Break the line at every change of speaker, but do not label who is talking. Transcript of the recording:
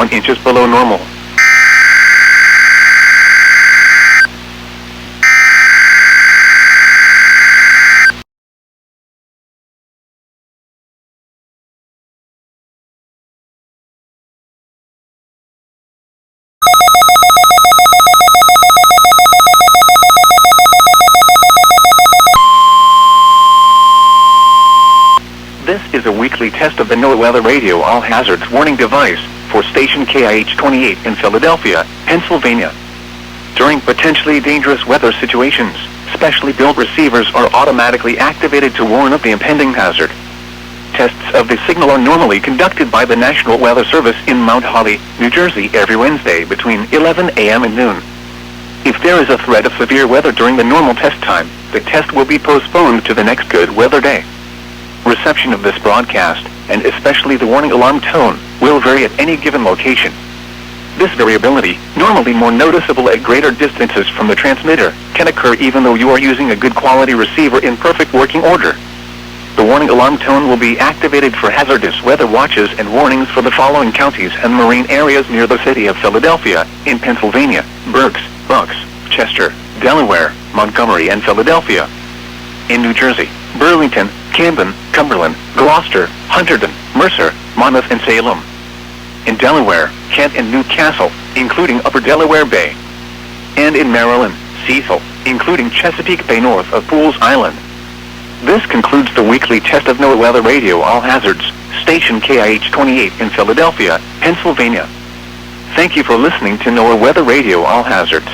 1 inches below normal. This is a weekly test of the NOAA Weather Radio All Hazards Warning device for station KIH28 in Philadelphia, Pennsylvania. During potentially dangerous weather situations, specially built receivers are automatically activated to warn of the impending hazard. Tests of the signal are normally conducted by the National Weather Service in Mount Holly, New Jersey every Wednesday between 11 a.m. and noon. If there is a threat of severe weather during the normal test time, the test will be postponed to the next good weather day. Reception of this broadcast, and especially the warning alarm tone, will vary at any given location. This variability, normally more noticeable at greater distances from the transmitter, can occur even though you are using a good quality receiver in perfect working order. The warning alarm tone will be activated for hazardous weather watches and warnings for the following counties and marine areas near the city of Philadelphia, in Pennsylvania: Berks, Bucks, Chester, Delaware, Montgomery, and Philadelphia. In New Jersey: Burlington, Camden, Cumberland, Gloucester, Hunterdon, Mercer, Monmouth, and Salem. In Delaware: Kent and Newcastle, including Upper Delaware Bay. And in Maryland: Cecil, including Chesapeake Bay north of Pools Island. This concludes the weekly test of NOAA Weather Radio All Hazards, station KIH28 in Philadelphia, Pennsylvania. Thank you for listening to NOAA Weather Radio All Hazards.